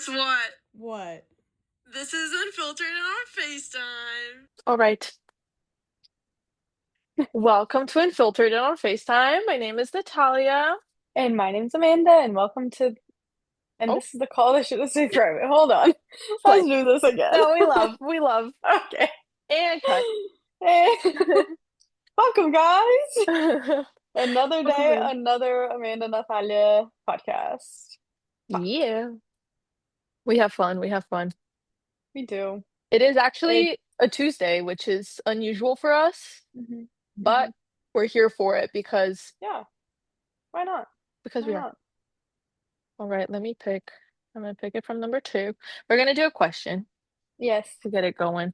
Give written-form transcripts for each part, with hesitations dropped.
Guess what? What? This is Unfiltered on FaceTime. All right. Welcome to Unfiltered and on FaceTime. My name is Natalia. And my name's Amanda, and welcome to. And Oh, this is the call that should have stayed private. Hold on. Let's play. do this again. No, we love. We love. Okay. And cut. Hey. Welcome, guys. Another day, Okay. another Amanda Natalia podcast. Yeah. We have fun. We have fun. We do. It is It, actually a Tuesday, which is unusual for us, mhm, but mhm. we're here for it because Yeah, why not? Why we are. not? All right, let me pick. I'm gonna pick it from number two. We're gonna do a question Yes. to get it going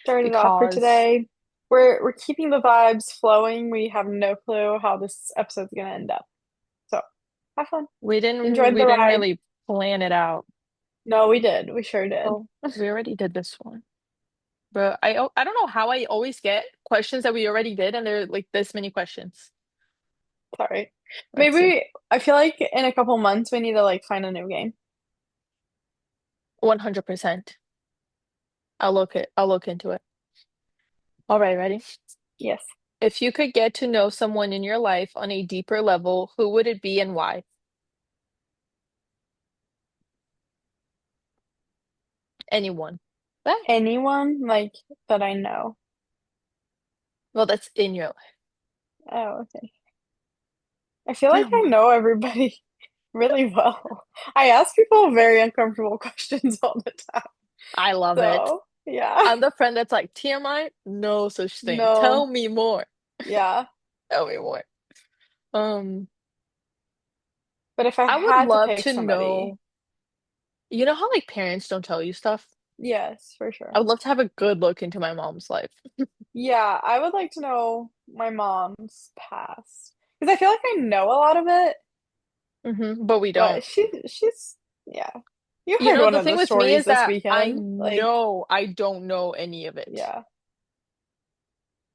Start it off for because today. We're keeping the vibes flowing. We have no clue how this episode's gonna end up. So have fun. we didn't Enjoy we the didn't ride. really plan it out. No, we did. We sure did. Oh, we already did this one. But I don't know how I always get questions that we already did and they're like this many questions. Sorry. Let's see. Maybe I feel like in a couple months we need to like find a new game. 100%. I'll look into it. All right, ready? Yes. If you could get to know someone in your life on a deeper level, who would it be and why? Anyone. Ah, Anyone like that I know. well, that's in your Oh, okay. I feel like I life. know everybody really well. I ask people very uncomfortable questions all the time. I love it. So, yeah. I'm the friend that's like, TMI? No such thing. Tell No. me more. Yeah. Tell me more. Um, But if I I would had to love pick to somebody, know, you know how like parents don't tell you stuff? yes, for I sure. would love to have a good look into my mom's life. Yeah, I would like to know my mom's past. Because I feel like I know a lot of it, But we don't. but she's yeah. You You heard know, one the of thing the with me stories is this that I weekend. Like, know I don't know any of it. yeah.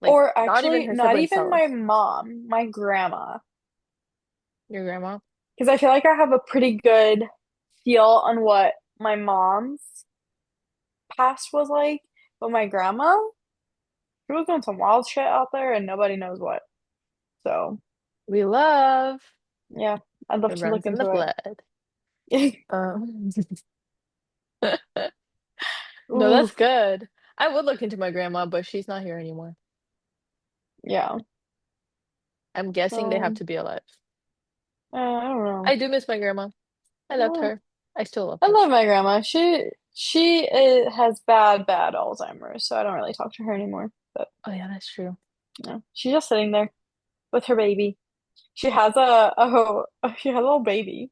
Like, Or not even actually, her not siblings even tell my us. mom, my grandma. Your grandma? Because I feel like I have a pretty good feel on what my mom's past was like. But my grandma, she was doing some wild shit out there and nobody knows what. So, We love. yeah, I'd love It to look runs in the into blood. it. Um, no, Ooh, that's good. I would look into my grandma, but she's not here anymore. yeah. I'm guessing they have So, to be alive. I don't know. I do miss my grandma. I loved Well, her. I still love I her. love my grandma. She has bad Alzheimer's, so I don't really talk to her anymore. But Oh yeah, that's true. no, she's just sitting there with her baby. She has she has a little baby,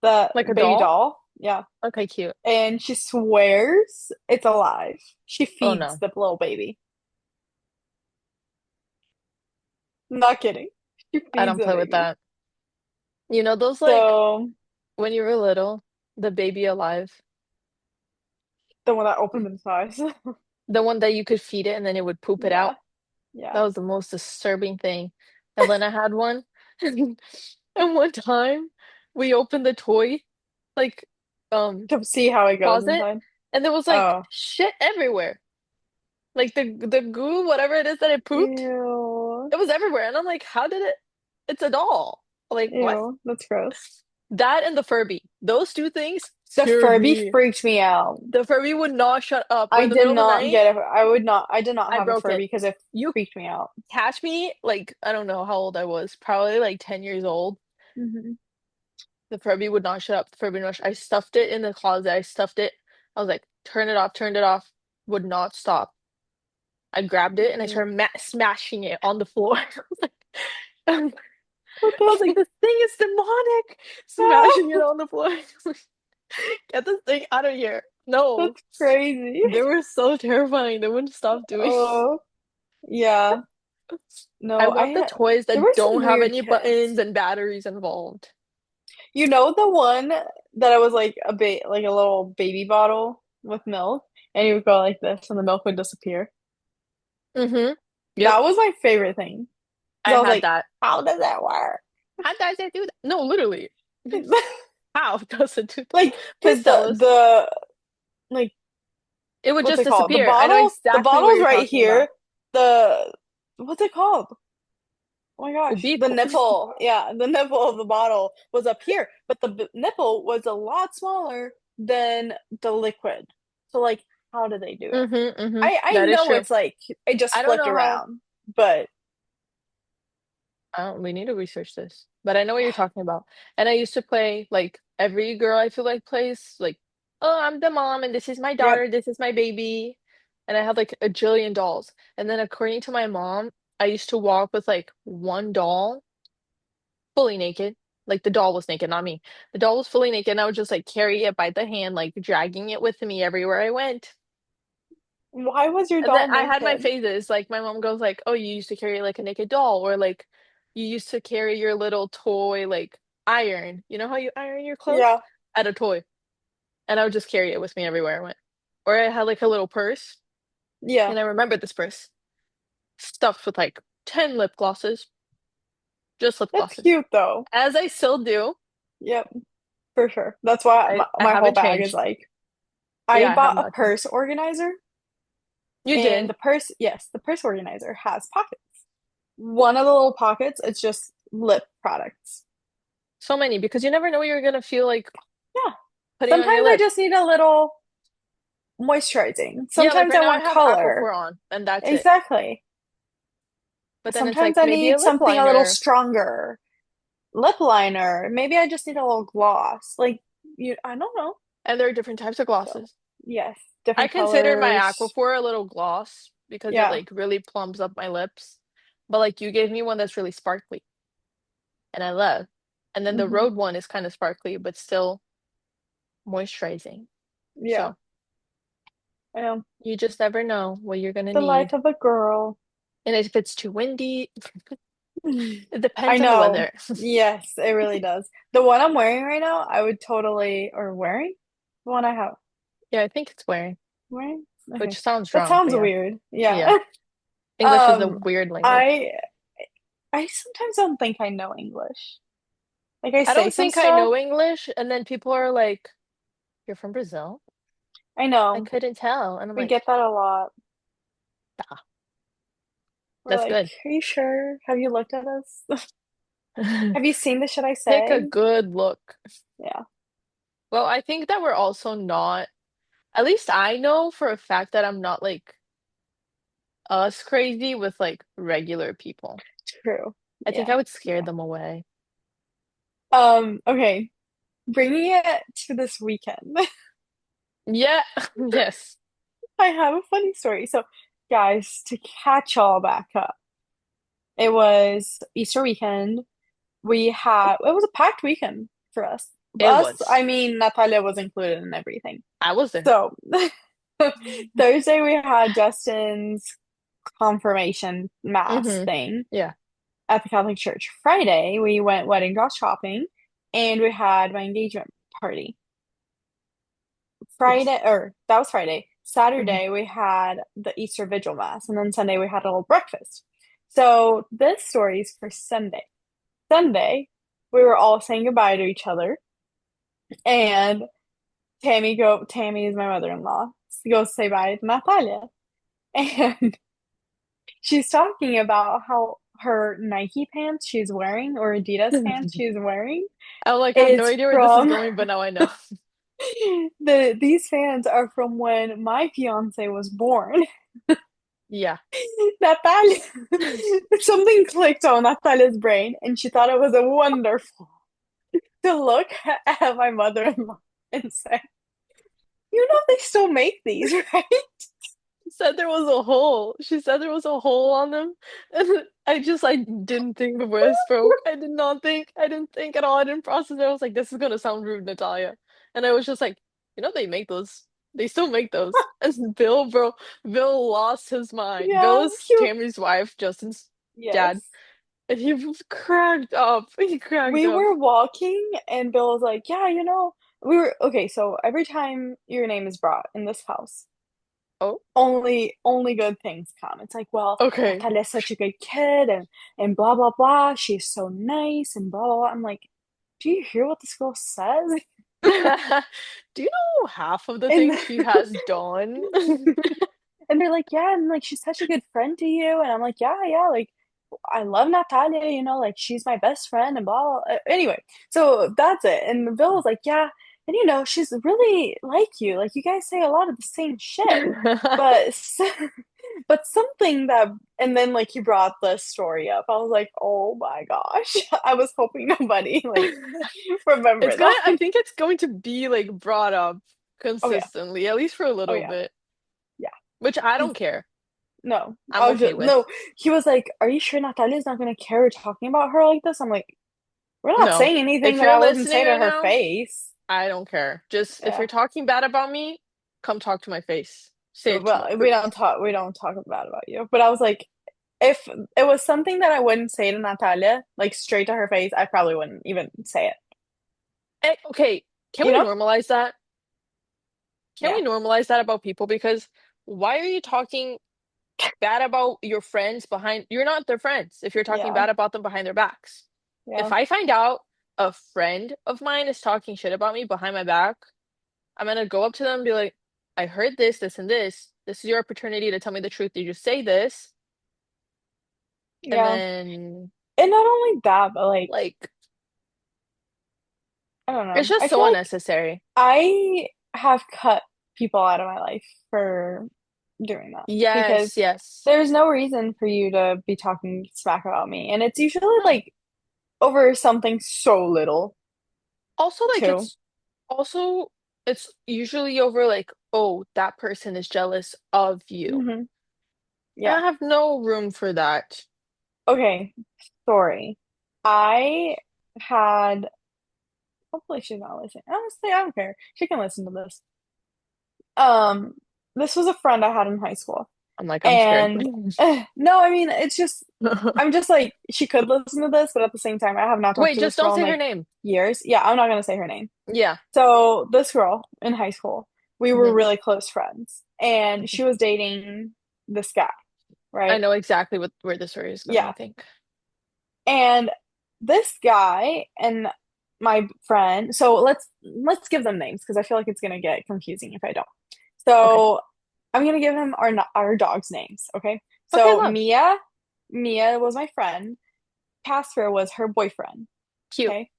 the Like a baby doll? doll. Yeah, Okay, cute. and she swears it's alive. She Oh feeds no, the little baby. Not kidding. She I feeds don't the play with baby. that. You know those like So when you were little, the baby alive, the one that opened its eyes. the one that you could feed it and then it would poop it Yeah, out. yeah. That was the most disturbing thing. And then I had one, and one time we opened the toy like um To see how it goes closet, inside. and there was like Oh, shit everywhere. Like the goo, whatever it is that it pooped, ew, it was everywhere. And I'm like, how did it? It's a doll. Like what? ew. That's gross. That and the Furby. Those two things The scared Furby me. freaked me out. The Furby would not shut up. Or I in the did middle of the not night, get it. I did not I have a broke Furby it. because it You freaked me out. catch me, like, I don't know how old I was, probably like 10 years old. Hmm. The Furby would not shut up. The Furby would not I stuffed it in the closet. I stuffed it. I was like, turn it off, turned it off. Would not stop. I grabbed it and I Ew. started smashing it on the floor. Um, I was like, Okay. this thing is demonic. Smashing it on the floor. Get this thing out of here. No. That's crazy. They were so terrifying. They wouldn't stop doing. Oh, yeah. I No, want the toys there that were some don't have weird any buttons kids. and batteries involved. You know the one that I was like like a little baby bottle with milk, and you would go like this, and the milk would disappear. Mm-hmm. Yep. That was my favorite thing because I I was had like, that. how does that work? How does it do that? No, literally. How does it do that? Like, Please because tell us. like, It would what's just it called? disappear. I know The exactly what bottle's you're right talking here. about. The what's it called? Oh my O gosh, the bico. nipple. Yeah, the nipple of the bottle was up here, but the nipple was a lot smaller than the liquid. So like, how do they do it? I That is know true. it's like it I just don't flipped know how. around, but I don't, we need to research this. But I know what you're talking about. And I used to play like every girl I feel like plays like, oh, I'm the mom and this is my yep, daughter, this is my baby. And I had like a jillion dolls. And then according to my mom, I used to walk with like one doll fully naked. Like the doll was naked, not me. The doll was fully naked, and I would just like carry it by the hand, like dragging it with me everywhere I went. why was your And then doll I had my naked? phases. Like my mom goes like, "Oh, you used to carry like a naked doll, or like you used to carry your little toy like iron. You know how you iron your clothes? Yeah, I had a toy, and I would just carry it with me everywhere I went. Or I had like a little purse, yeah, and I remember this purse stuffed with like 10 lip glosses, just lip that's glosses, cute though. as I still do. Yep, for sure. That's why I my whole haven't bag is changed. like. Yeah, I I have bought a not changed. purse organizer, You and did the purse, yes, the purse organizer has pockets. One of the little pockets, it's just lip products. so many because you never know what you're gonna feel like Yeah. putting on your Sometimes I lips. just need a little moisturizing. Yeah, like Sometimes right I now I want have Aquaphor color. on, and that's it. Exactly. But then it's Sometimes like I maybe a need lip something a little liner. stronger. Lip liner. Maybe I just need a little gloss. Like you, I don't know. And there are different types of So, glosses. yes, I different consider my colors. Aquaphor a little gloss because it Yeah. like really plums up my lips. But like you gave me one that's really sparkly and I love. And then the Hmm. Road one is kind of sparkly but still moisturizing. Yeah. So Um, you just never know what you're gonna the life need. of a girl. And if it's too windy, it I depends on the know. weather. Yes, it really does. The one I'm wearing right now, I would totally, or wearing? The one I have. Yeah, I think it's wearing, Wearing? Okay. which sounds That wrong, but sounds yeah. weird. Yeah. Yeah. English is a Um, weird language. I I sometimes don't think I know English. Like I I say don't some think I stuff. know English, and then people are like, "You're from Brazil?" I I know. couldn't tell. And I'm We like, get that a lot. "Ah, We're that's like, good." are you sure? Have you looked at us? Have you seen the shit I Take a say? good look. Yeah, Well, I think that we're also not, at least I know for a fact that I'm not like us crazy with like regular people. true. I think Yeah, I would scare yeah. them away. Okay. Bringing it to this weekend. Yeah, yes. I have a funny story. So, guys, to catch all back up, it was Easter weekend. It was a packed weekend for us. It Us, I was. mean, Natalia was included in everything. I was there. So, Thursday we had Justin's confirmation mass Mm-hmm. thing Yeah. at the Catholic Church. Friday, we went wedding dress shopping and we had my engagement party. Yes. That was Friday. Hmm. Saturday, we had the Easter Vigil Mass, and then Sunday, we had a little breakfast. So this story is for Sunday. Sunday, we were all saying goodbye to each other, and Tammy is my mother-in-law, goes to say bye to Natalia. And she's talking about how her Nike pants she's wearing, or Adidas pants she's wearing, I'm like, I have no is idea where this is from going, but now I know. these fans are from when my fiance was born. Yeah. Natalia, something clicked on Natalia's brain, and she thought it was a wonderful to look at my mother-in-law and say, "You know they still make these, right?" Said there was a hole. She said there was a hole on them. And I didn't think before I spoke. I did not think. I didn't think at all. I didn't process it. I was like, this is gonna sound rude, Natalia. And I was just like, they make those. They still make those. And Bill lost his mind. Bill Yeah, is Tammy's wife, Justin's dad. yes. And he was cracked up. He cracked We up. were walking, and Bill was like, "Yeah, we were okay." So every time your name is brought in this house, Oh, only good things come. It's like, well, okay. Natalia's such a good kid, and blah blah blah. She's so nice, and blah blah blah. I'm like, do you hear what this girl says? Do you know half of the And things she has done? and they're like, yeah, and like she's such a good friend to you. And I'm like, yeah, yeah, like I love Natalia, like she's my best friend and blah, blah. Anyway, so that's it. And Bill was like, yeah, and she's really like you. Like you guys say a lot of the same shit. But but something that and then like he brought the story up. I was like, oh my gosh. I was hoping nobody like It's remember gonna, that. I think it's going to be like brought up Oh yeah. consistently, at least for a Oh little yeah. bit, Yeah. which I He's don't care. no. I'm I was okay just with. no. He was like, are you sure Natalia's not gonna care we're talking about her like this? I'm like, we're not No. saying anything If that you're I wouldn't listening say to right her now, face. I don't care. Just if Yeah. you're talking bad about me, come talk to my face. Say it to Well, my face. we don't talk bad about you. But I was like, if it was something that I wouldn't say to Natalia, like straight to her face, I probably wouldn't even say it. Okay, can You we know? normalize that? Can Yeah. we normalize that about people? Because why are you talking bad about your friends behind, you're not their friends if you're talking Yeah. bad about them behind their backs. Yeah. If I find out a friend of mine is talking shit about me behind my back, I'm gonna go up to them and be like, I heard this, this, and this. This is your opportunity to tell me the truth. Did you say this? And Yeah. then, And not only that, but like, like, I don't it's know. just I feel so like unnecessary. I have cut people out of my life for doing that because Yes, yes. there's no reason for you to be talking smack about me. And it's usually No. like over something so little Also, like, too. it's usually over, like, oh, that person is jealous of you. Hmm. And I Yeah. have no room for that. Okay. Story. I had, hopefully she's not listening. Honestly, I don't care. She can listen to this. Um, this was a friend I had in high school. I'm like, I'm scared. And no, I mean, it's just, I'm just like, she could listen to this, but at the same time, I have not talked Wait, to just this don't girl in say her like name. years. Yeah, I'm not gonna say her name. Yeah. So this girl in high school, we were Hmm. really close friends, and she was dating this guy, I right? know exactly where the story is going, I Yeah. think. And this guy and my friend, so let's give them names because I feel like it's gonna get confusing if I don't. Okay. So I'm gonna give him our dogs' names, okay? Okay, So love. Mia was my friend. Casper was her boyfriend, Cute. okay?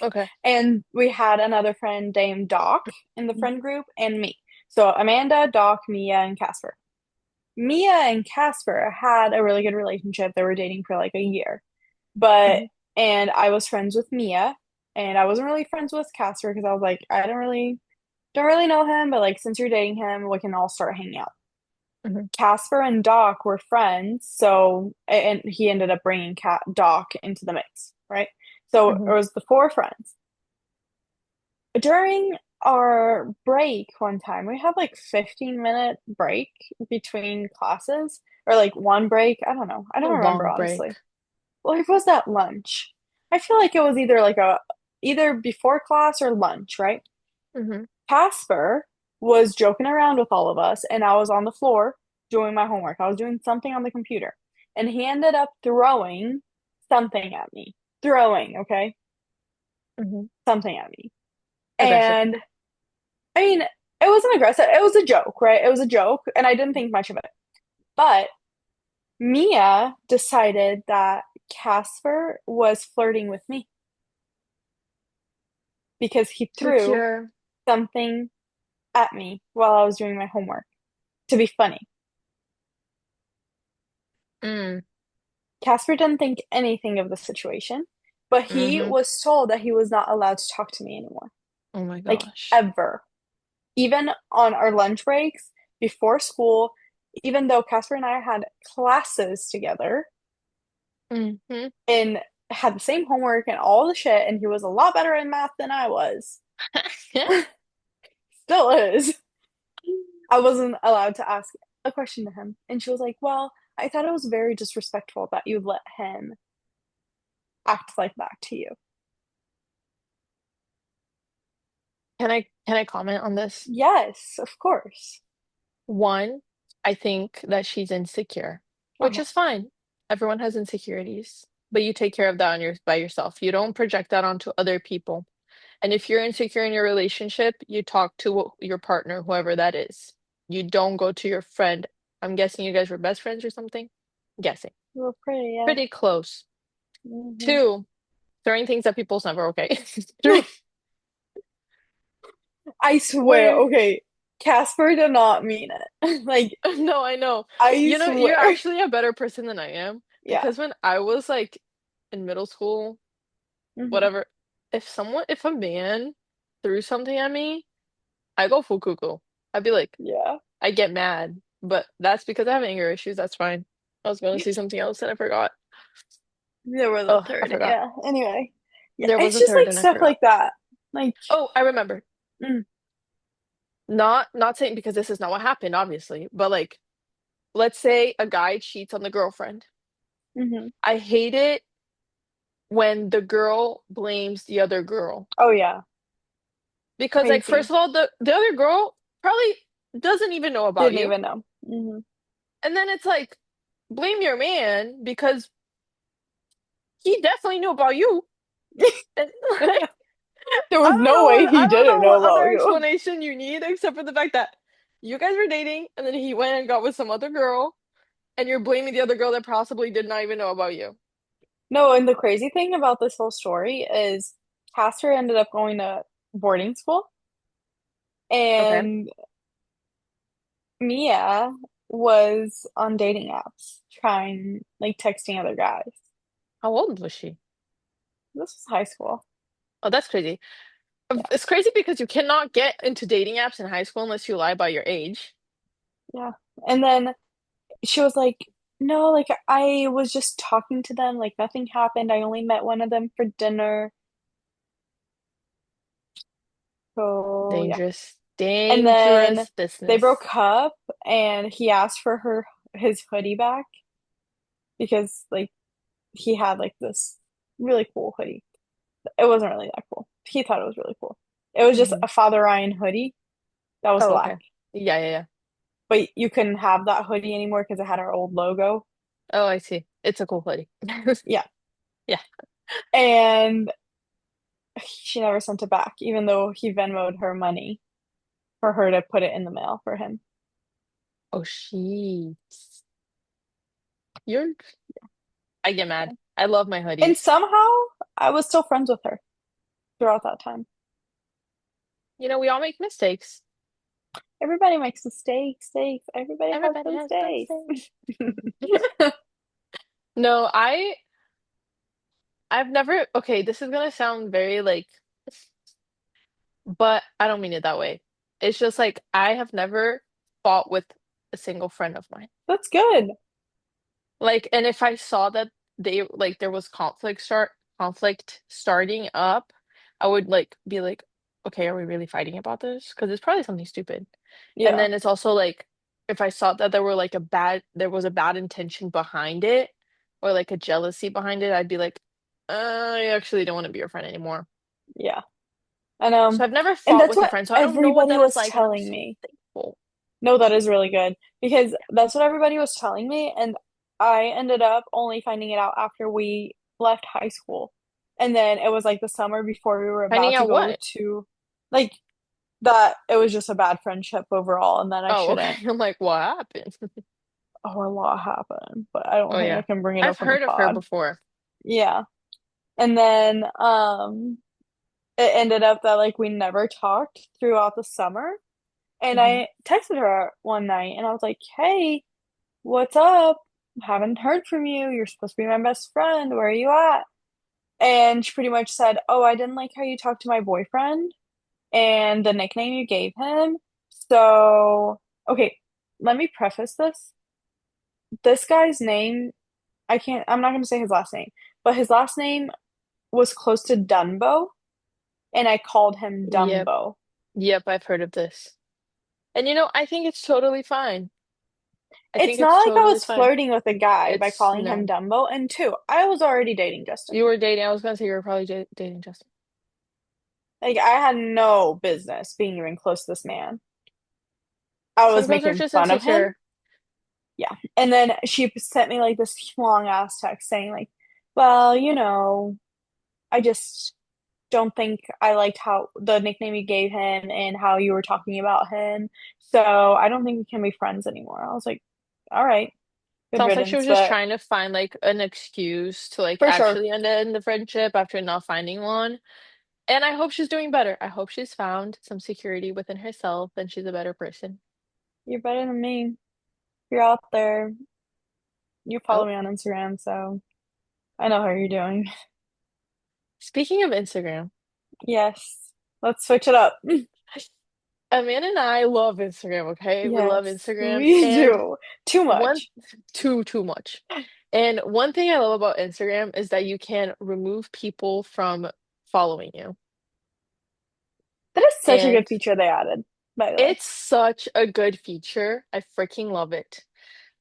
Okay. And we had another friend named Doc in the friend group and me. So Amanda, Doc, Mia, and Casper. Mia and Casper had a really good relationship. They were dating for like a year. But Hmm. and I was friends with Mia and I wasn't really friends with Casper because I was like, I don't really know him, but like since you're dating him, we can all start hanging out. Hmm. Casper and Doc were friends, so and he ended up bringing Doc into the mix, right? So it Hmm. was the four friends. During our break one time, we had like 15-minute break between classes, or like one break. I don't know. I A don't remember long break. honestly. Well, it was that lunch. I feel like it was either like a either before class or lunch, right? Hmm. Casper was joking around with all of us, and I was on the floor doing my homework. I was doing something on the computer, and he ended up throwing something at me. Throwing, okay? Hmm. Something at me. Aggressive. And I mean, it wasn't aggressive. It was a joke, right? It was a joke, and I didn't think much of it. But Mia decided that Casper was flirting with me because he threw Secure. something at me while I was doing my homework to be funny. Mm. Casper didn't think anything of the situation, but he Hmm. was told that he was not allowed to talk to me anymore. Oh my Like, gosh. ever. Even on our lunch breaks, before school, even though Casper and I had classes together Hmm. and had the same homework and all the shit, and he was a lot better in math than I was. Still is. I wasn't allowed to ask a question to him. And she was like, well, I thought it was very disrespectful that you let him act like that to you. Can I comment on this? Yes, of course. One, I think that she's insecure, which Uh-huh. is fine. Everyone has insecurities. but you take care of that on your by yourself. You don't project that onto other people. And if you're insecure in your relationship, you talk to your partner, whoever that is. You don't go to your friend. I'm guessing you guys were best friends or something. Guessing. We were pretty, yeah. Pretty close. Hmm. Two, throwing things at people's never okay. Three, I swear, where okay, Casper did not mean it. Like, no, I know. I You know, you're swear. actually a better person than I am Yeah. because when I was like in middle school, Hmm. whatever, if a man threw something at me, I go full cuckoo. I'd be like, Yeah. I get mad, but that's because I have anger issues. That's fine. I was going to say something else and I forgot. There was a Oh, I third, forgot. yeah. Anyway. Yeah, There was it's a just third like and I stuff forgot. like that. Like, Oh, I remember. mm, Not saying because this is not what happened, obviously, but like, let's say a guy cheats on the girlfriend. hmm. I hate it when the girl blames the other girl. Oh yeah, Because like first crazy. of all, the other girl probably doesn't even know about Didn't you. even know. Hmm. And then it's like blame your man because he definitely knew about you. And like There was no way I he don't didn't know know what about other you. explanation you need except for the fact that you guys were dating and then he went and got with some other girl and you're blaming the other girl that possibly did not even know about you. No, and the crazy thing about this whole story is Casper ended up going to boarding school, Okay. and Mia was on dating apps trying, like, texting other guys. How old was she? This was high school. Oh, that's crazy. Yeah. It's crazy because you cannot get into dating apps in high school unless you lie about your age. Yeah. And then she was like, no, like I was just talking to them, like nothing happened. I only met one of them for dinner. So yeah. Dangerous, And then dangerous they business. broke up and he asked for his hoodie back because like he had like this really cool hoodie. It wasn't really that cool. He thought it was really cool. It was just Hmm. a Father Ryan hoodie that was Oh, black. okay. Yeah, yeah, yeah. But you couldn't have that hoodie anymore because it had our old logo. Oh, I see. It's a cool hoodie. Yeah. Yeah. And she never sent it back, even though he Venmoed her money for her to put it in the mail for him. Oh, she. You're. I get mad. I love my And hoodies. somehow I was still friends with her throughout that time. You know, we all make mistakes. Everybody makes mistakes. Everybody has Everybody those has days. mistakes. No, I've never. Okay, this is gonna sound very like, but I don't mean it that way. It's just like I have never fought with a single friend of mine. That's good. Like, and if I saw that they like there was conflict starting up, I would like be like, okay, are we really fighting about this? Because it's probably something stupid. And Yeah. then it's also like if I saw that there was a bad intention behind it or like a jealousy behind it, I'd be like, I actually don't want to be your friend anymore. Yeah. And So I've never and fought that's with a what friend, so I don't know what everybody that is was like, and I'm telling so me. thankful. No, that is really good because that's what everybody was telling me, and I ended up only finding it out after we left high school. And then it was like the summer before we were Finding about to out go what? to like that it was just a bad friendship overall, and then I Oh, shouldn't. okay. I'm like, what happened? Oh, a lot happened, but I don't Oh think I yeah. can bring it I've up on the heard of her pod. before. Yeah. And then it ended up that like we never talked throughout the summer. And Hmm. I texted her one night and I was like, "Hey, what's up? Haven't heard from you. You're supposed to be my best friend. Where are you at?" And she pretty much said, "Oh, I didn't like how you talked to my boyfriend and the nickname you gave him. So, okay, let me preface this. This guy's name, I'm not going to say his last name, but his last name was close to Dunbo, and I called him Yep. Dumbo. Yep, I've heard of this. And you know, I think it's totally fine. I It's think not it's like I totally was fine. flirting with a guy by It's calling him no. Dumbo, and two, I was already dating You Justin. were dating. I was gonna say you were probably dating Justin. Like, I had no business being even close to this man. I Some was girls are making just fun of him. insecure. Yeah. And then she sent me like this long ass text saying like, Well, I just don't think I liked how the nickname you gave him and how you were talking about him. So I don't think we can be friends anymore. I was like, all right, good Sounds like she was riddance, just but trying to find like an excuse to like for sure, actually end the friendship after not finding one. And I hope she's doing better. I hope she's found some security within herself and she's a better person. you're better than me. You're out there. You follow Oh, me on Instagram, so I know how you're doing. speaking of Instagram, Yes, let's switch it up. Amanda and I love Instagram, okay? We love Yes, Instagram we and do. Too one much. too much. And one thing I love about Instagram is that you can remove people from following you. That is such a good And feature they added, by the way. it's such a good feature. I freaking love it.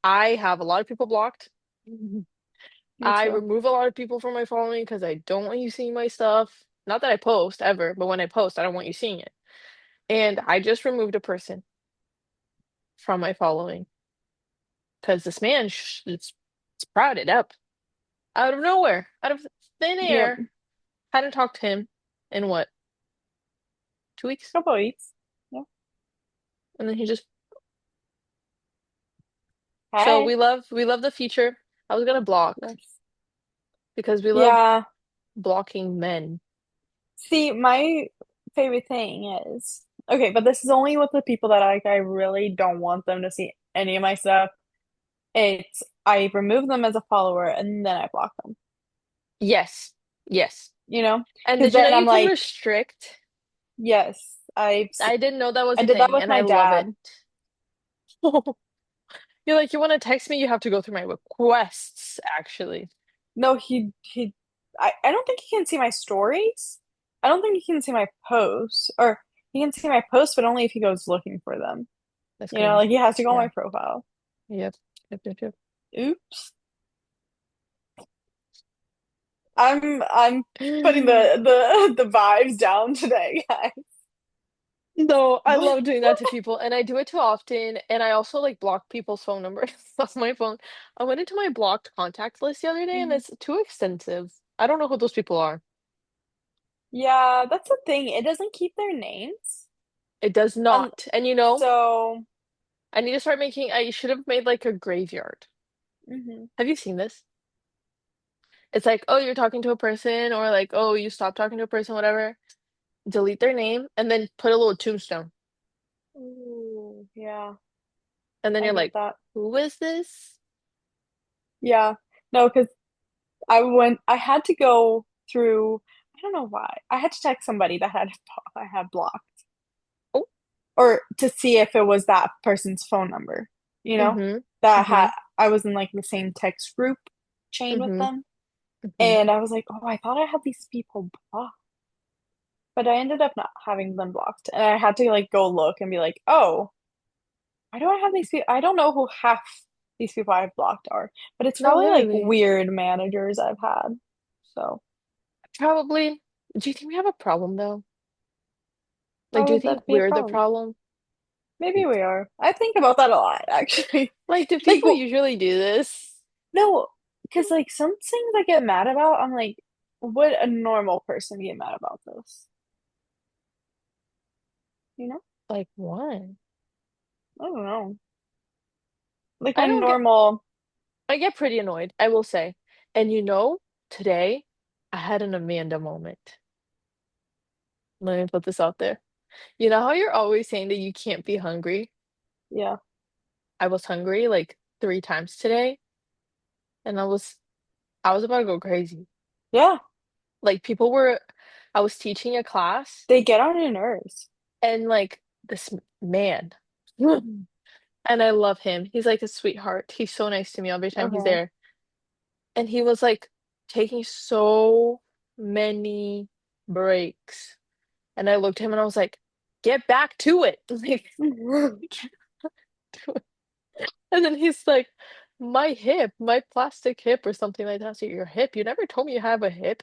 I have a lot of people blocked. Me I too. remove a lot of people from my following because I don't want you seeing my stuff. Not that I post ever, but when I post, I don't want you seeing it. And I just removed a person from my following because this man it's sprouted up out of nowhere, out of thin Yep. air. Hadn't talked to him in what, 2 weeks? Couple weeks. Yeah. And then he just so Hey. we love the feature. I was gonna block Yes. because we love Yeah. blocking men. See, my favorite thing is okay, but this is only with the people that I really don't want them to see any of my stuff. It's I remove them as a follower and then I block them, Yes. Yes. you know? And Because did you know then I'm you can like, restrict? yes, I didn't know that was I a did that thing, with and I my love it. dad. You're like, you want to text me? You have to go through my requests, actually. No, I don't think he can see my stories. I don't think he can see my posts, or he can see my posts, but only if he goes looking for them. That's crazy. Like he has to go on Yeah. my profile. Yep. Yep. Yep. Yep. Oops. I'm putting the vibes down today, guys. No, I love doing that to people, and I do it too often. And I also like block people's phone numbers off my phone. I went into my blocked contact list the other day, and Mhm. it's too extensive. I don't know who those people are. Yeah, that's the thing. It doesn't keep their names. It does And not. And so, I need to start making, I should have made like a graveyard. mhm. Have you seen this? It's like, oh, you're talking to a person, or like, oh, you stopped talking to a person, whatever. Delete their name, and then put a little tombstone. Ooh, yeah, And then I you're get like, that. who is this? Yeah. No, because I had to go through, I don't know why. I had to text somebody that I had blocked Oh, or to see if it was that person's phone number, you know, mm-hmm, that mm-hmm, had, I was in like the same text group chain with mm-hmm, them. mm-hmm. And I was like, oh, I thought I had these people blocked, but I ended up not having them blocked. And I had to like go look and be like, oh, why do I have these people? I don't know who half these people I've blocked are, but it's No, probably like literally. weird managers I've had. So, Probably. Do you think we have a problem though? Like, how do you would think that be a we're the problem? problem? Maybe we are. I think about that a lot, actually. Like, do Like, people usually do this? no, because like some things I get mad about, I'm like, would a normal person get mad about this? You know? Like, what? I don't know. Like I a don't get, normal, I get pretty annoyed, I will say. And today I had an Amanda moment. Let me put this out there. You know how you're always saying that you can't be hungry? yeah, I was hungry like 3 times today, and I was about to go crazy. yeah. Like I was teaching a class, They get on your nerves. and like this man, Mhm. and I love him. He's like a sweetheart. He's so nice to me every time he's Okay. there. And he was like taking so many breaks. And I looked at him and I was like, get back to it. Like, get back to it. And then he's like, my hip, my plastic hip or something like that. I said, your hip? You never told me you have a hip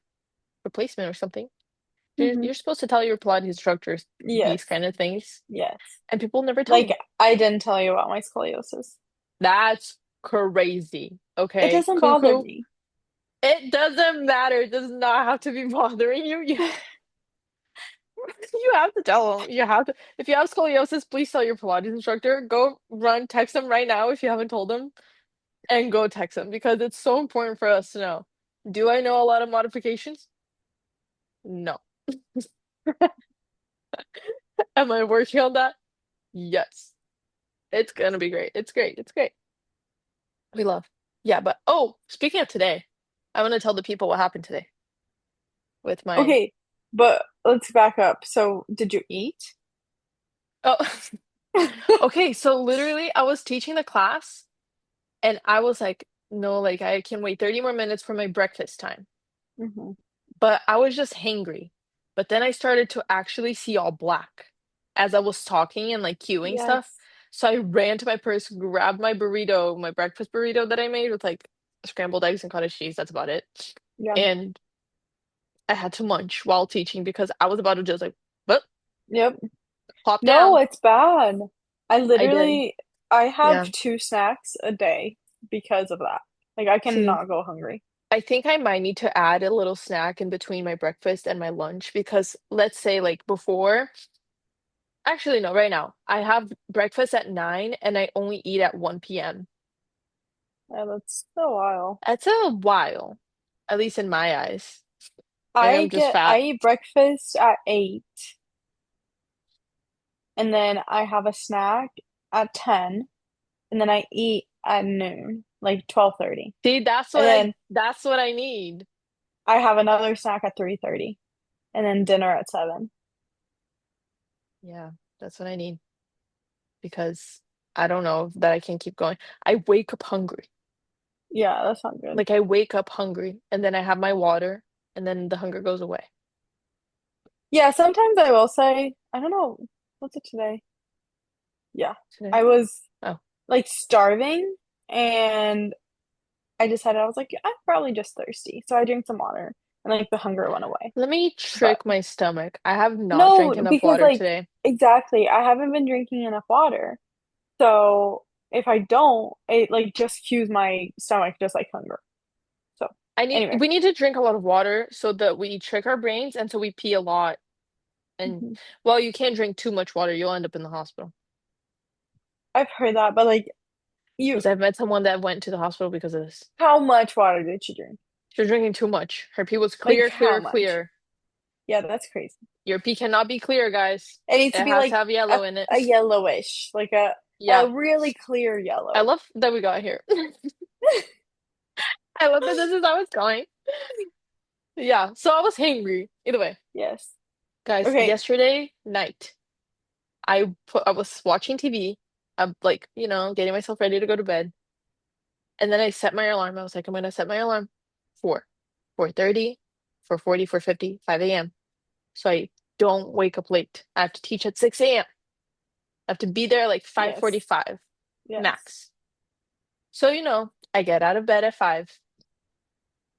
replacement or something. You're, Hmm. you're supposed to tell your Pilates instructors Yes, these kind of things. yes. And people never tell Like me. I didn't tell you about my scoliosis. That's crazy. It Okay. doesn't bother Cuckoo. me. It doesn't matter. It does not have to be bothering you. You have to tell them. You have to. If you have scoliosis, please tell your Pilates instructor. Go run, text them right now if you haven't told them, and go text them because it's so important for us to know. Do I know a lot of modifications? No. Am I working on that? Yes. It's gonna be great. It's great. It's great. We love. Yeah, but oh, speaking of today, I want to tell the people what happened today with my. Okay, but let's back up. So, did you eat? Oh, okay. So literally, I was teaching the class, and I was like, no, like I can wait 30 more minutes for my breakfast time. Hmm. But I was just hangry. But then I started to actually see all black as I was talking and like queuing stuff. Yes. So I ran to my purse, grabbed my burrito, my breakfast burrito that I made with like scrambled eggs and cottage cheese. That's about it. Yeah. And I had to munch while teaching because I was about to just like, but Yep. plop No, down. it's bad. I I did. literally I have Yeah. 2 snacks a day because of that. Like I See, cannot go hungry. I think I might need to add a little snack in between my breakfast and my lunch because let's say like before. Actually, no, right now. I have breakfast at 9 and I only eat at 1 p.m. Yeah, that's a while. That's a while, at least in my eyes. Maybe I'm just I fat. eat breakfast at 8 and then I have a snack at 10 and then I eat at noon, like 12:30. See, And then that's what I need. I have another snack at 3:30 and then dinner at 7. Yeah, that's what I need because I don't know that I can keep going. I wake up hungry. Yeah, that's not good. Like I wake up hungry and then I have my water and then the hunger goes away. Yeah, sometimes I will say, I don't know, what's it today? Yeah. Today. I was Oh, like starving and I decided I was like, I'm probably just thirsty. So I drank some water and like the hunger went away. let me But trick my stomach. I have not no, drank enough because water like today. exactly, I haven't been drinking enough water. So if I don't, it like just cues my stomach just like hunger. So anyway, We need to drink a lot of water so that we trick our brains and so we pee a lot. And mhm. well, you can't drink too much water, you'll end up in the hospital. I've heard that, but like you, Because I've met someone that went to the hospital because of this. how much water did you drink? She was drinking too much. Her pee was Like clear, how clear, much? clear. Yeah, that's crazy. Your pee cannot be clear, guys. It needs to It be has to like have yellow in it. a yellowish, like Yeah. a really clear I yellow. love that we got here. I love that this is how it's going. Yeah, so I was hangry. Either way, Yes. guys, Okay. yesterday night, I was watching TV. I'm like, getting myself ready to go to bed. And then I set my alarm. I was like, I'm gonna set my alarm for 4:30, 4:40, 4:50, 5 a.m. So I don't wake up late. I have to teach at 6 a.m. I have to be there like Yes. 5:45 Yes. max. So, I get out of bed at 5.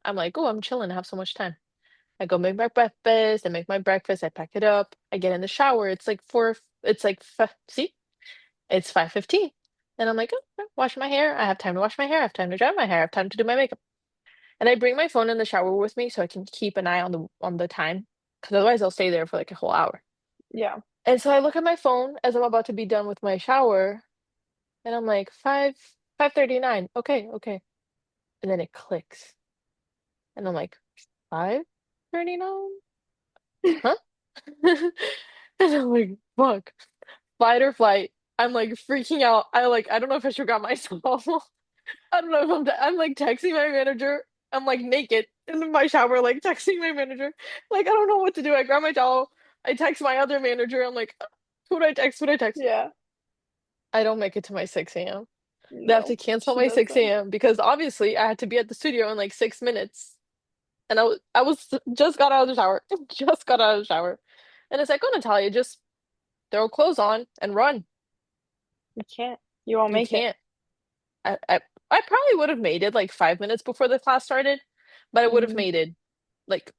I'm like, oh, I'm chilling. I have so much time. I go make my breakfast. I make my breakfast. I pack it up. I get in the shower. It's like see, it's 5:15. And I'm like, oh, wash my hair. I have time to wash my hair. I have time to dry my hair. I have time to do my makeup. And I bring my phone in the shower with me so I can keep an eye on the time, because otherwise I'll stay there for like a whole hour. Yeah. And so I look at my phone as I'm about to be done with my shower, and I'm like 5:39. Okay, okay. And then it clicks, and I'm like 5:39, huh? And I'm like, fuck, fight or flight. I'm like freaking out. I don't know if I should grab myself. I don't know if I'm like texting my manager. I'm like naked in my shower, like texting my manager. Like I don't know what to do. I grab my towel. I text my other manager. I'm like, who do I text? Who do I text? Yeah. I don't make it to my 6 a.m. They have to No, cancel she my 6 doesn't. a.m. because obviously I had to be at the studio in like 6 minutes. And I was just got out of the shower. Just got out of the shower. And it's like, oh Natalia, just throw clothes on and run. You can't. You won't You make it. can't. I probably would have made it like 5 minutes before the class started, but I would have Mm, made it like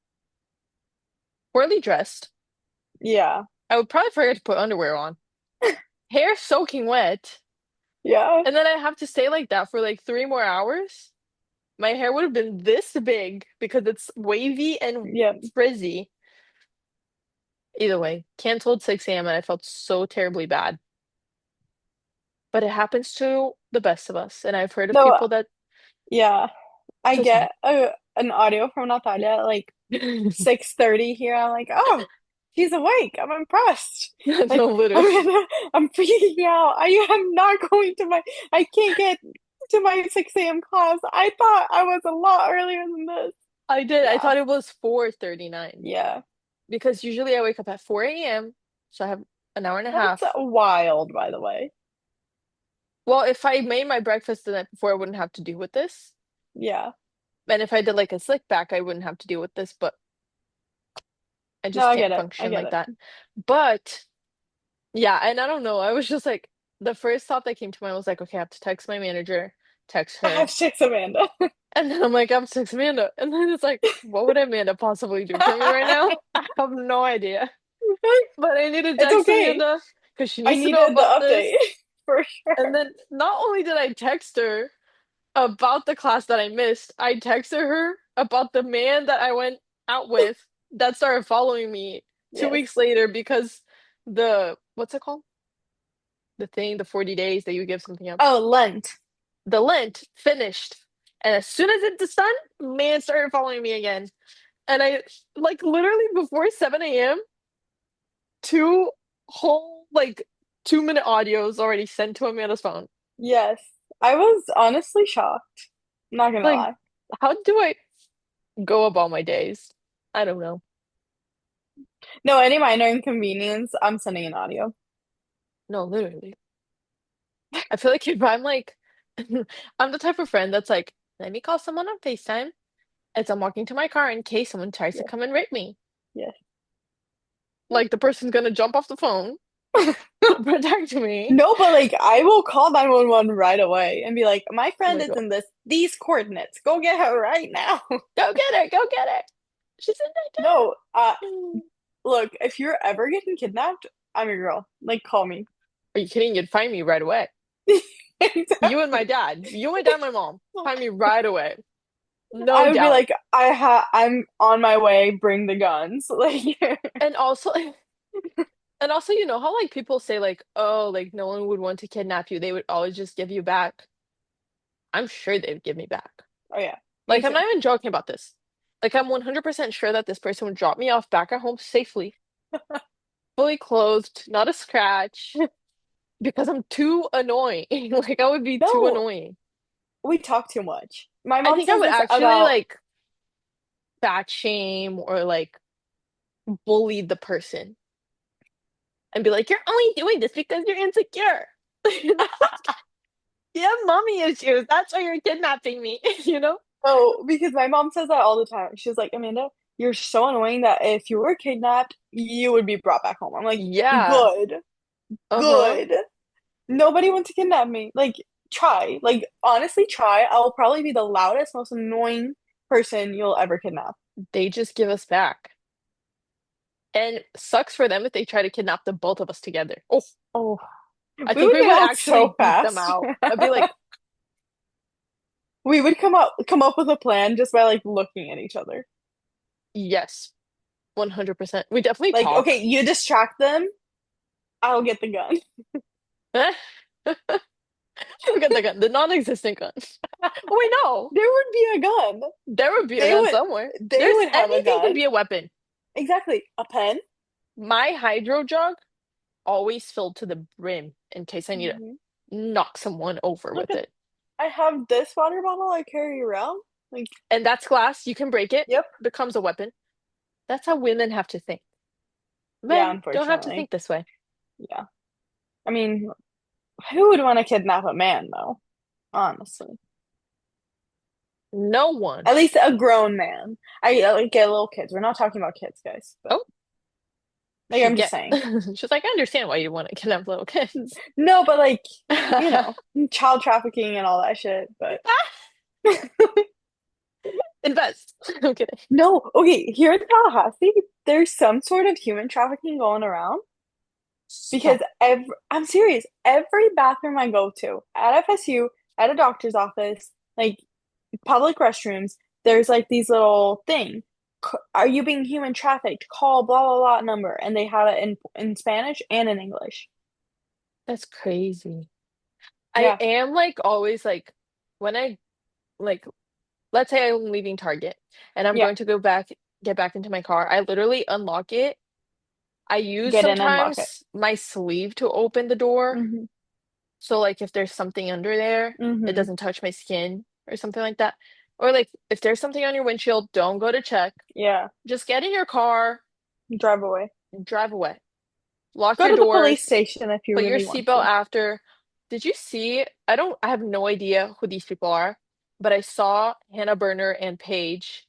poorly dressed. yeah. I would probably forget to put underwear on. Hair soaking wet. Yeah. And then I have to stay like that for like 3 more hours. My hair would have been this big because it's wavy and Yeah. frizzy. Either way, canceled 6 a.m. and I felt so terribly bad. But it happens to the best of us. And I've heard of No, people that yeah. I so sad. get an audio from Natalia at like 6:30 here. I'm like, oh, he's awake. I'm impressed. No, Like, literally. I'm freaking out. I am not going to I can't get to my 6 a.m. class. I thought I was a lot earlier than this. I did. I Yeah, thought it was 4:39 yeah. because usually I wake up at 4 a.m. So I have an hour and a That's half. wild, by the way. Well, if I made my breakfast the night before, I wouldn't have to deal with this. Yeah. And if I did like a slick back, I wouldn't have to deal with this, but I No, just I get can't it. I function get like it. that. But yeah, and I don't know. I was just like, the first thought that came to mind was like, okay, I have to text my manager, text I have her. six, Amanda. And then I'm like, I have to text Amanda. And then it's like, what would Amanda possibly do for me right now? I have no idea. But I need to It's text okay. Amanda because she I needs to know needed the about update this. for And sure. then not only did I text her about the class that I missed, I texted her about the man that I went out with that started following me two Yes. weeks later because what's it called? The thing, the 40 days that you give something up. Oh, Lent. The Lent finished. And as soon as it's done, man started following me again. And I like literally before 7 a.m., two whole like 2-minute audios already sent to Amanda's phone. Yes. I was honestly shocked. Not gonna Like, lie. how do I go about my days? I don't know. No, any minor inconvenience, I'm sending an audio. No, literally. I feel like if I'm like, I'm the type of friend that's like, let me call someone on FaceTime as I'm walking to my car in case someone tries to Yes, come and rape me. yes. Like the person's gonna jump off the phone to protect me. No, but like I will call 911 right away and be like, my Oh friend my is God. in these coordinates. Go get her right now. Go get her, go get her. She's in No, there. look, if you're ever getting kidnapped, I'm your girl. Like, call me. Are you kidding? You'd find me right away. You and my Exactly. dad. You, my dad, my mom. Find me right away. No I would be doubt. like, I'm on my way, bring the guns. Like, And also, and also, you know how like people say like, oh, like no one would want to kidnap you. They would always just give you back. I'm sure they would give me back. oh yeah, me Like I'm too. not even joking about this. Like I'm 100% sure that this person would drop me off back at home safely, fully clothed, not a scratch, because I'm too annoying. Like I would be too No, annoying. we talk too much. My I mom think I says would this actually about, like fat shame or like bully the person and be like, you're only doing this because you're insecure. You know? You have mommy issues. That's why you're kidnapping me, you know? oh, because my mom says that all the time. She's like, Amanda, you're so annoying that if you were kidnapped, you would be brought back home. I'm like, Yeah. good, Uh-huh. good. Nobody wants to kidnap me. Like, try. Like, honestly, try. I'll probably be the loudest, most annoying person you'll ever kidnap. They just give us back. And sucks for them if they try to kidnap the both of us together. Oh, Oh, I we think would we get would out actually so beat them fast. out. I'd be like, We would come up with a plan just by like looking at each other. yes, 100%. We definitely Like, talk. okay, you distract them, I'll get the gun. Look at the gun, the non-existent gun. Oh, wait, no. There would be a gun. There would be a They gun would somewhere. they There's would have a anything can gun. be a weapon. Exactly. A pen. My hydro jug always filled to the brim in case I need to Mhm. knock someone over Look with at it. I have this water bottle I carry around. Like, And that's glass. You can break it, yep. becomes a weapon. That's how women have to think. Yeah, Men don't have to unfortunately. think this way. Yeah. I mean, who would want to kidnap a man though? Honestly. No one. At least a grown man. I like get little kids. We're not talking about kids, guys. But Oh, like she I'm just get. saying. She's like, I understand why you want to kidnap little kids. No, but like, you know, child trafficking and all that shit. But Invest. I'm kidding. no, okay, here in Tallahassee, there's some sort of human trafficking going around because Stop. I'm serious, every bathroom I go to at FSU, at a doctor's office, like public restrooms, there's like these little thing. Are you being human trafficked? Call blah blah blah number, and they have it in Spanish and in English. That's crazy. I Yeah, am like always like when I like let's say I'm leaving Target and I'm yeah. going to get back into my car. I literally unlock it. I use Get in and lock it. sometimes my sleeve to open the door. Hmm. So like if there's something under there, it Hmm. doesn't touch my skin or something like that. Or like if there's something on your windshield, don't go to check. Yeah. Just get in your car Drive away. and drive away. Lock Go your to the police doors, station if you put your really want seatbelt to. after. Did you see? I have no idea who these people are, but I saw Hannah Berner and Paige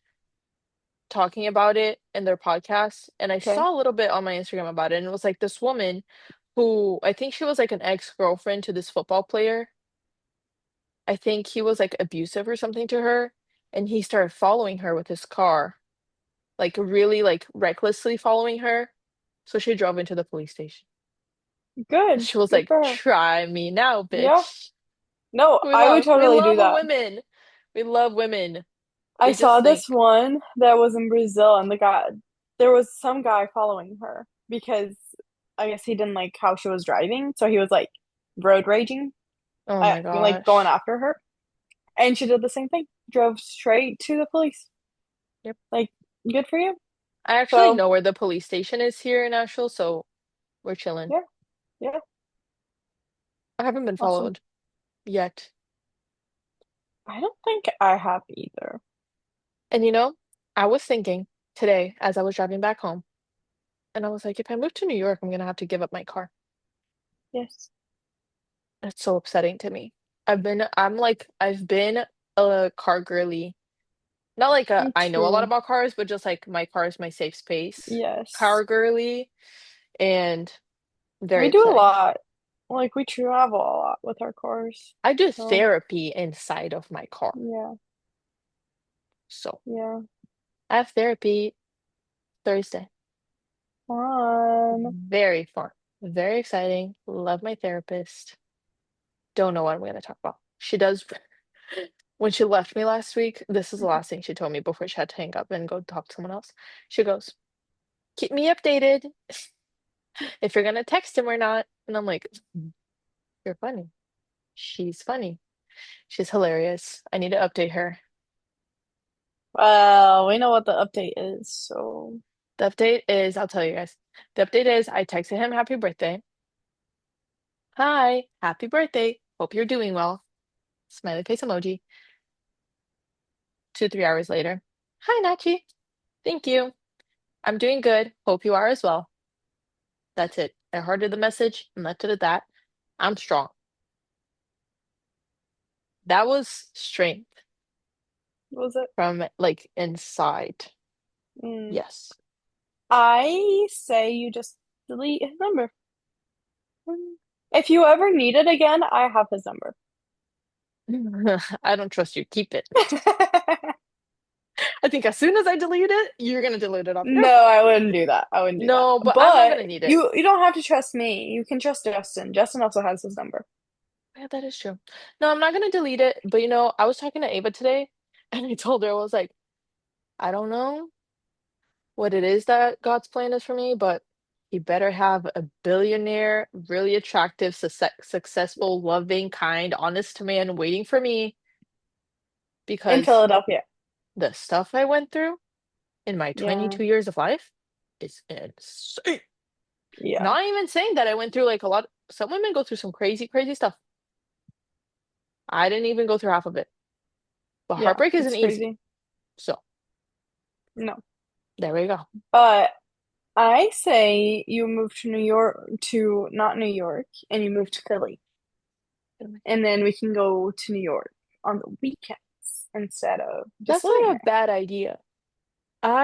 talking about it in their podcast, and I Okay. saw a little bit on my Instagram about it, and it was like this woman who I think she was like an ex-girlfriend to this football player. I think he was like abusive or something to her, and he started following her with his car, like really like recklessly following her. So she drove into the police station. Good. She was Good like, for her. "Try me now, Yeah. bitch." No, I would We totally do love a that. women. We love women. I They just saw this think, one that was in Brazil, and there was some guy following her because I guess he didn't like how she was driving, so he was like road raging, "Oh my like going gosh." after her, and she did the same thing, drove straight to the police. Yep. Like, good for you. I actually So, know where the police station is here in Nashville, so we're chilling. yeah, yeah, I haven't been awesome. followed yet. I don't think I have either. And I was thinking today as I was driving back home, and I was like, if I move to New York, I'm gonna have to give up my car. Yes, That's so upsetting to me. I've been a car girly. Not like me I know a lot too. about cars, but just like my car is my safe space. Yes, Car girly and very we do a upsetting. lot. Like, we travel a lot with our cars. I do So, therapy inside of my car. yeah, So yeah. I have therapy Thursday. Fun. Very fun. Very exciting. Love my therapist. Don't know what I'm going to talk about. She does, when she left me last week, this is the last thing she told me before she had to hang up and go talk to someone else. She goes, keep me updated if you're going to text him or not. And I'm like, you're funny. She's funny. She's hilarious. I need to update her. Well, we know what the update is, so The update is, I'll tell you guys. The update is I texted him happy birthday. Hi, happy birthday. Hope you're doing well. Smiley face emoji. 2, 3 hours later. Hi, Nachi. Thank you. I'm doing good. Hope you are as well. That's it. I hearted the message and left it at that. I'm strong. That was strength what was it? from like inside. Mm. Yes. I say you just delete his number. If you ever need it again, I have his number. I don't trust you. Keep it. I think as soon as I delete it, you're gonna delete it off your No, phone. I wouldn't do that. I wouldn't do that. No, but I'm not But gonna need it. you don't have to trust me. You can trust Justin. Justin also has his number. Yeah, that is true. No, I'm not gonna delete it. But I was talking to Ava today, and I told her I was like, I don't know what it is that God's plan is for me, but he better have a billionaire, really attractive, successful, loving, kind, honest man waiting for me In because Philadelphia. the stuff I went through in my Yeah. 22 years of life is insane. Yeah. Not even saying that I went through like a lot. Some women go through some crazy, crazy stuff. I didn't even go through half of it. But Yeah. heartbreak isn't It's easy. crazy. So No. there we go. But I say you move to New York to not New York and you move to Philly. And then we can go to New York on the weekends instead of just That's living not a here. bad idea.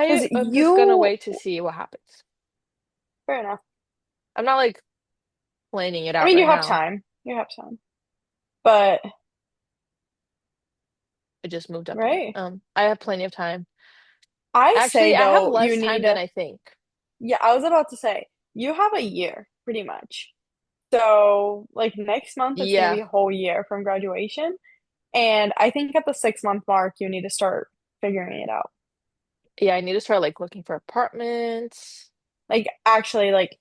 Because I am just gonna you, wait to see what happens. fair enough. I'm not like planning it I out mean, you right have now. time. You have time. But, I just moved up here. right. I have plenty of time. I say, Actually, I have though, you less time need than a, I think. yeah, I was about to say, you have a year, pretty much. So, like, next month is going to Yeah, be a whole year from graduation. And I think at the 6 month mark, you need to start figuring it out. Yeah, I need to start like looking for apartments. Like actually like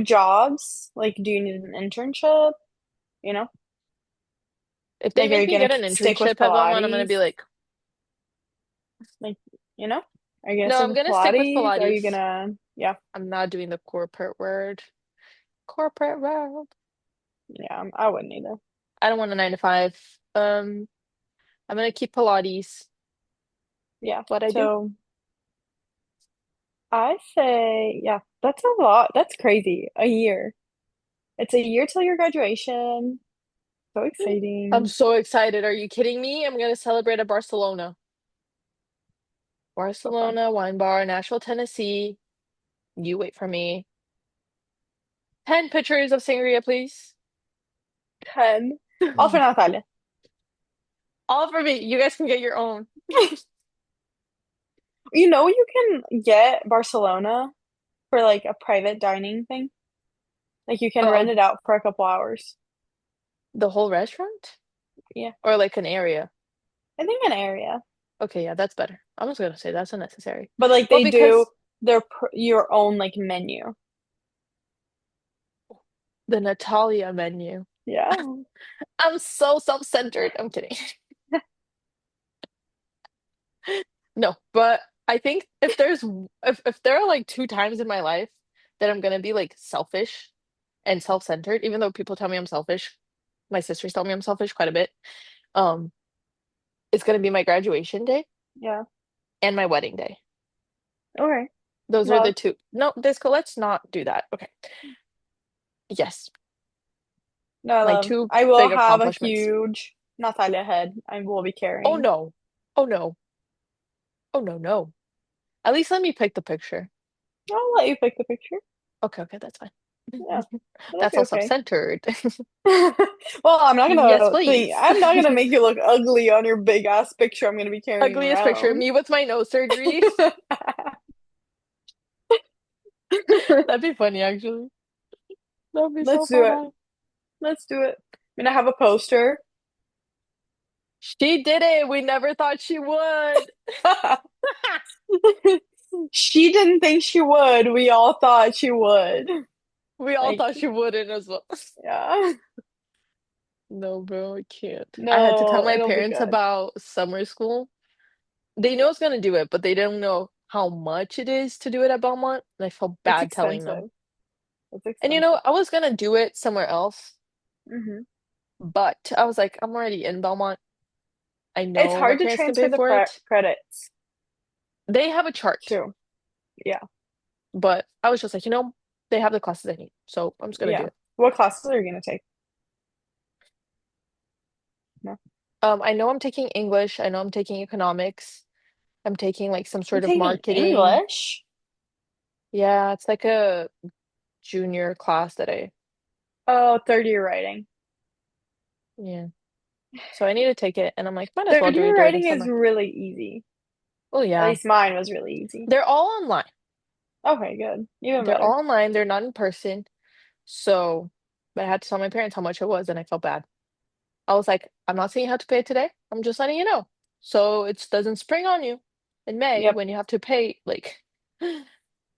jobs. Like, do you need an internship? You know? If they Like, are make you me gonna get an stick with internship at Belmont, I'm gonna Pilates? be like, Like, you know? Are you gonna no, stick I'm with gonna stick with Pilates? Are you Pilates. gonna, yeah, I'm not doing the corporate word. Corporate world. yeah, I wouldn't either. I don't want a 9 to 5. I'm gonna keep Pilates. Yeah. What I do? So I say, yeah, that's a lot. That's crazy. A year. It's a year till your graduation. So I'm exciting. so excited. Are you kidding me? I'm gonna celebrate at Barcelona. So fun. Barcelona, wine bar, Nashville, Tennessee. You wait for me. 10 pictures of sangria, please. 10. All for Natalia. All for me. You guys can get your own. You know, you can get Barcelona for like a private dining thing. Like you can rent Oh, it out for a couple hours. the whole restaurant? Yeah, Or like an area? I think an area. Okay, yeah, that's better. I was gonna say that's unnecessary. But like But they do because your own like menu. the Natalia menu. Yeah. I'm so self-centered. I'm kidding. No, but I think if there are like two times in my life that I'm gonna be like selfish and self-centered, even though people tell me I'm selfish, my sisters tell me I'm selfish quite a bit. Um, it's gonna be my graduation day Yeah. and my wedding day. Okay. Those are the Love. two. No, this let's not do that. Okay. Yes, No, I my love. two I will big have a accomplishments. huge Natalia head I will be Oh carrying. no. Oh no. Oh no, no. At least let me pick the picture. I'll let you pick the picture. Okay, okay, that's fine. Yeah, it'll That's be all okay. self-centered. Well, Yes, please. I'm not gonna make you look ugly on your big ass picture I'm gonna be carrying Ugliest picture, around. me with my nose surgery. That'd be funny, actually. That'd be so Let's do it. funny. Let's do it. I'm gonna have a poster. She did it. We never thought she would. She didn't think she would. We all thought she would. We all Like, thought she wouldn't as well. yeah. No, bro, I can't. I had to tell No, my it'll be parents good. about summer school. They know I was gonna do it, but they don't know how much it is to do it at Belmont, and I felt It's bad telling them. expensive. It's And expensive. I was gonna do it somewhere else, Hmm. but I was like, I'm already in Belmont. I It's know my hard to parents can pay transfer the for it. credits They have a chart, too. Yeah. but I was just like, they have the classes I need, so I'm just gonna do Yeah. it. What classes are you gonna take? No. I know I'm taking English. I know I'm taking economics. I'm taking like some You're sort of taking marketing. English? Yeah, it's like a junior class that Oh, third year writing. yeah. So I need to take it, and I'm like, might as well Third do it year during the writing is summer. really easy. Oh At yeah, least mine was really easy. they're all online. Okay, good. Even They're better. all online. They're not in person. So, but I had to tell my parents how much it was, and I felt bad. I was like, I'm not saying you have to pay it today. I'm just letting you know. So it doesn't spring on you in May Yep. when you have to pay, like,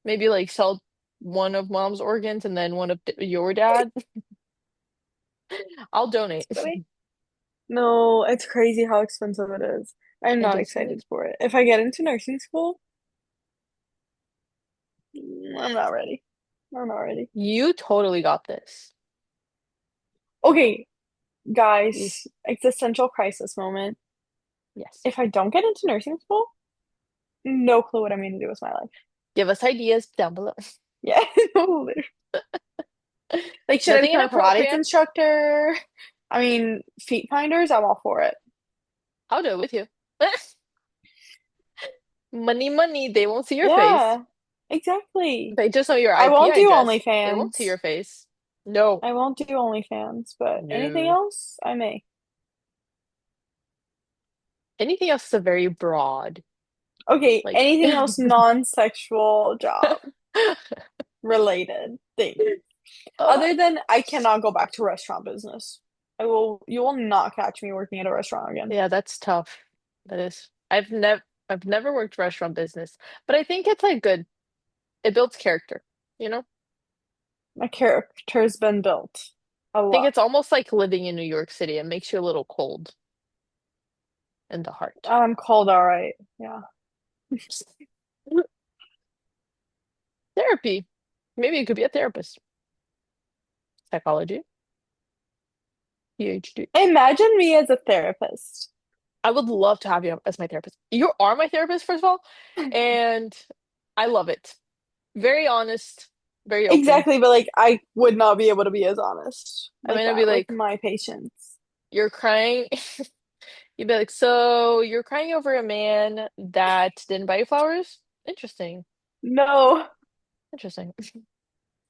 maybe like sell one of mom's organs and then one of your dad. I'll donate. Really? No, it's crazy how expensive it is. I'm It not is. It excited is. for it. If I get into nursing school, I'm not ready. I'm not ready. You totally got this. Okay, You, guys, existential crisis moment. yes. If I don't get into nursing school, no clue what I'm going to do with my life. Give us ideas down below. Yeah, no, literally. Like, should I Nothing become a Pilates inappropriate. instructor? I mean, feet finders, I'm all for it. I'll do it with you. Money, money. They won't see your face. Yeah, exactly. They just know your I IP won't do address. They won't see OnlyFans. your face. No, I won't do OnlyFans, but anything no. else, I may. Anything else is a very broad, Okay, like, anything else non-sexual job related thing. uh, Other than I cannot go back to restaurant business. You will not catch me working at a restaurant again. Yeah, that's tough. That is. I've never worked restaurant business, but I think it's like good. It builds character, you know? My character's been built a I think lot. it's almost like living in New York City. It makes you a little cold in the heart. I'm cold, all right. Yeah. Therapy. Maybe you could be a therapist. Psychology, PhD. Imagine me as a therapist. I would love to have you as my therapist. You are my therapist, first of all, and I love it. Very honest, very open. Exactly, but like I would not be able to be as honest I like mean, I'd be that with like, my patients. you're crying. You'd be like, so you're crying over a man that didn't buy you flowers? Interesting. No. Interesting.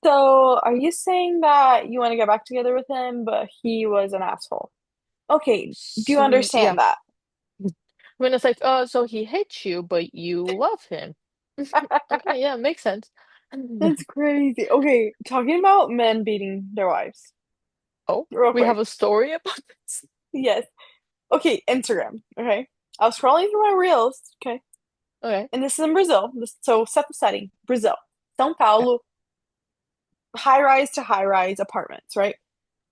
So, are you saying that you want to get back together with him, but he was an asshole? Okay, do you So, yeah. understand that? When it's like, oh, so he hit you, but you love him. Okay, yeah, makes sense. That's crazy. Okay, talking about men beating their wives, Oh, real we have quick. a story about this. Yes. Okay, Instagram. Okay. I was scrolling through my reels, okay, Okay. and this is in Brazil. So set the setting. Brazil. São Okay. Paulo, high rise to high rise apartments, right?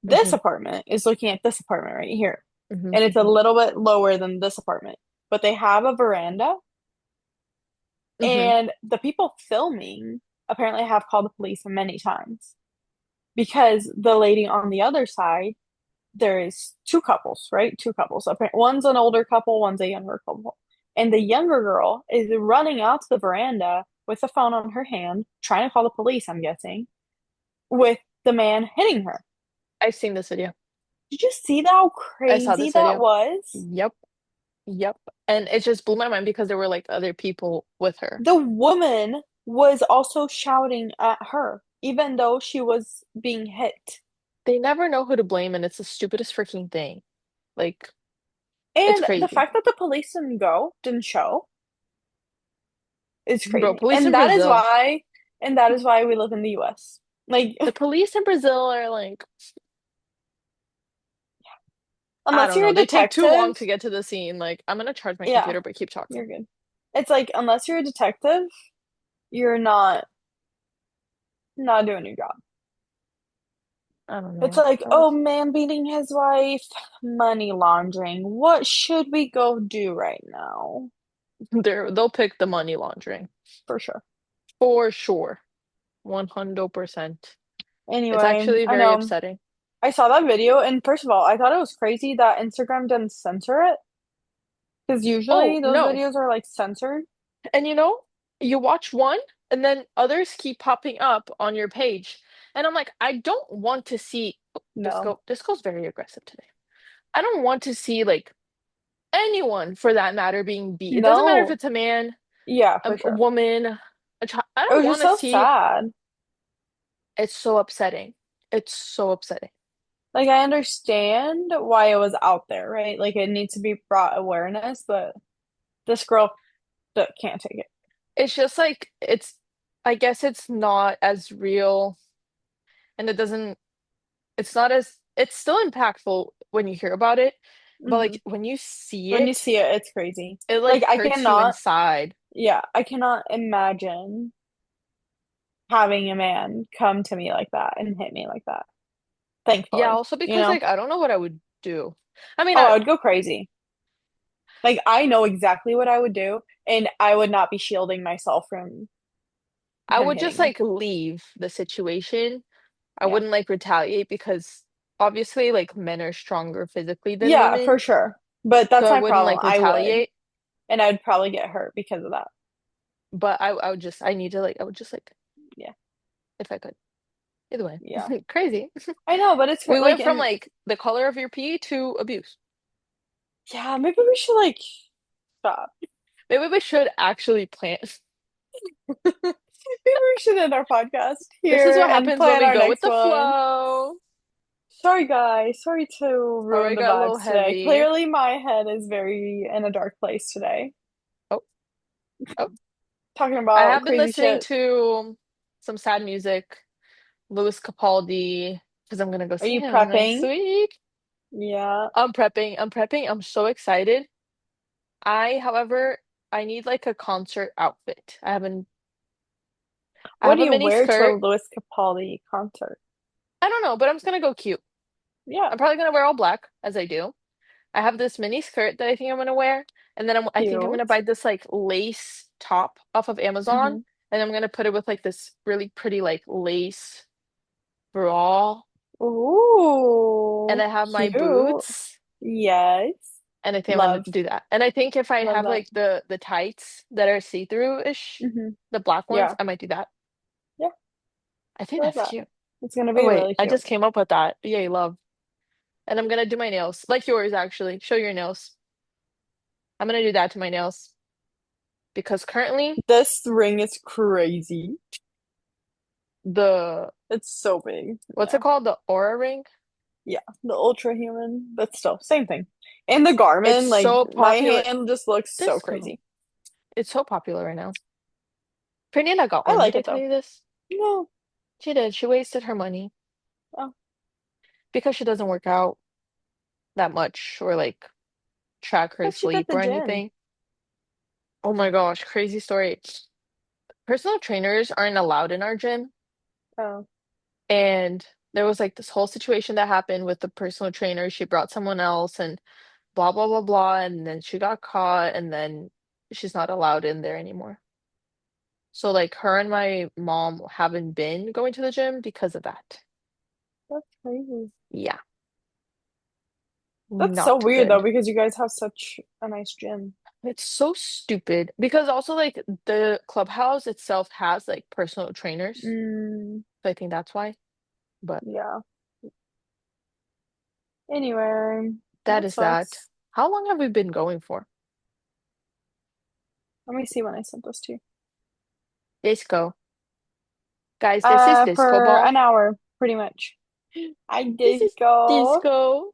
This hmm apartment is looking at this apartment right here. hmm And it's a little bit lower than this apartment. But they have a veranda, hmm and the people filming apparently have called the police many times because the lady on the other side, there is two couples, right? Two couples. One's an older couple, one's a younger couple. And the younger girl is running out to the veranda with the phone on her hand, trying to call the police, I'm guessing, with the man hitting her. I've seen this video. Did you see how I saw crazy this that video. was? Yep. Yep. And it just blew my mind because there were like other people with her. The woman was also shouting at her, even though she was being hit. They never know who to blame, and it's the stupidest freaking thing. Like, it's And the crazy. fact that the police didn't show, is Bro, crazy. police in Brazil. And that is why we live in the US. Like, The police in Brazil are like, I unless don't you're know. a They take too detective, long to get to the scene. Like, I'm gonna charge my yeah, computer, but keep talking. you're good. It's like, unless you're a detective, you're not doing your job. I don't It's know. like, oh, man beating his wife, money laundering. What should we go do right now? They'll pick the money laundering For sure. for sure. 100%. It's Anyway, actually I very know. upsetting. I saw that video, and first of all, I thought it was crazy that Instagram didn't censor it because Oh, usually those no. videos are like censored. And you watch one and then others keep popping up on your page. And I'm like, I don't want to see oh, No, this goes very aggressive today. I don't want to see like anyone for that matter being beat. It doesn't matter if no, it's a man, yeah, a for sure. woman, a child. I It don't was want just to so see sad. it's so upsetting. It's so upsetting. Like, I understand why it was out there, right? Like, it needs to be brought awareness, but this girl can't take it. It's just like I guess it's not as real and it's not as it's still impactful when you hear about it, but Hmm. like when you see When you it, see it, it's crazy. it Like, like hurts you inside. I cannot imagine having a man come to me like that and hit me like that. Yeah, Thankfully, also you because know? like I don't know what I would do. I mean, Oh, I would go crazy. Like, I know exactly what I would do, and I would not be shielding myself from I him would just hitting me. like leave the situation. I Yeah. wouldn't like retaliate because obviously like men are stronger physically than Yeah, women, for sure. But so that's I my wouldn't problem. like I would. retaliate. And I'd probably get hurt because of that. But I would just I need to like I would just like Yeah. if I could. Either way, Yeah. crazy. I know, but it's We like, went from and like the color of your pee to abuse. yeah, maybe we should like stop. Maybe we should actually plan. Maybe we should end our podcast This is here what and happens when plan we our go with next the one. flow. Sorry, guys. Sorry to ruin Sorry, the got a little vibes today. heavy. Clearly, my head is very in a dark place today. Oh, oh. Talking I about have been crazy listening shit. to some sad music, Louis Capaldi, because I'm gonna go Are see you him next prepping? week. Yeah. I'm prepping. I'm prepping. I'm so excited. However, I need like a concert outfit. I What have do a you mini wear to a skirt. Louis Capaldi concert? I don't know, but I'm just gonna go cute. Yeah, I'm probably gonna wear all black as I do. I have this mini skirt that I think I'm gonna wear, and then I think I'm gonna cute. buy this like lace top off of Amazon, Hmm. and I'm gonna put it with like this really pretty like lace bra, and Ooh, I have my cute. boots, Yes. and I think I'm gonna Love. do that. And I think if I Love have that. like the tights that are see-through-ish, Hmm. the black ones, Yeah. I might do that. Yeah. I think Love that's that. cute. It's gonna Oh be wait, really I cute. just came up with that. Yay, love. And I'm gonna do my nails, like yours actually. Show your nails. I'm gonna do that to my nails because currently This ring is crazy. the It's so big. what's it Yeah. called? The Aura ring. Yeah. The ultra human, but still, same thing. And the It's Garmin, like so my popular. hand just looks so Disco. crazy. It's so popular right now. Fernanda got I one. like Did I it tell though. you this? No. She did. She wasted her money Oh, because she doesn't work out that much or like track her but she's at sleep the or gym. anything. Oh my gosh, crazy story. Personal trainers aren't allowed in our gym. Oh, And there was like this whole situation that happened with the personal trainer. She brought someone else and blah, blah, blah, blah. And then she got caught and then she's not allowed in there anymore. So like her and my mom haven't been going to the gym because of that. that's crazy. Yeah, That's so not weird though, good. because you guys have such a nice gym. It's so stupid because also like the clubhouse itself has like personal trainers. Mm, So I think that's why. But yeah. Anyway, that that is that. sucks. How long have we been going for? Let me see when I sent this to you. Disco. Guys, this is disco For ball. an hour, pretty much. I This did is go. disco.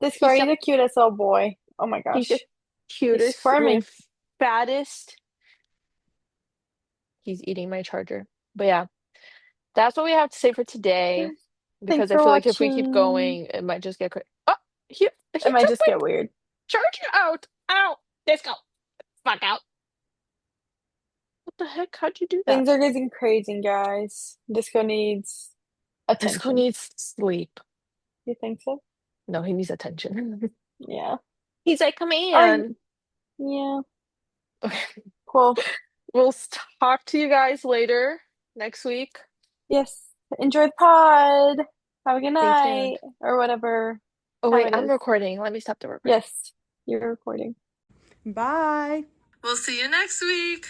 This He's girl, you the the cutest little boy. Oh my he's the gosh. He's cutest, my squirming. fattest. He's eating my charger. But yeah, that's what we have to say for today. Thanks Because I for feel like if we keep watching. going, it might just get crazy. Oh, he It might took just my get weird. charger out. Ow! Disco. Fuck out. What the heck? How'd you do that? Things are getting crazy, guys. Disco needs Disco attention. needs sleep. You think so? No, he needs attention. Yeah. He's like, come All right. in. Yeah. Okay. Cool. We'll talk to you guys later next week. Yes. Enjoy the pod. Have a good Stay night tuned. or whatever Oh, time wait, it I'm is. recording. Let me stop the recording. Yes, you're recording. Bye. We'll see you next week.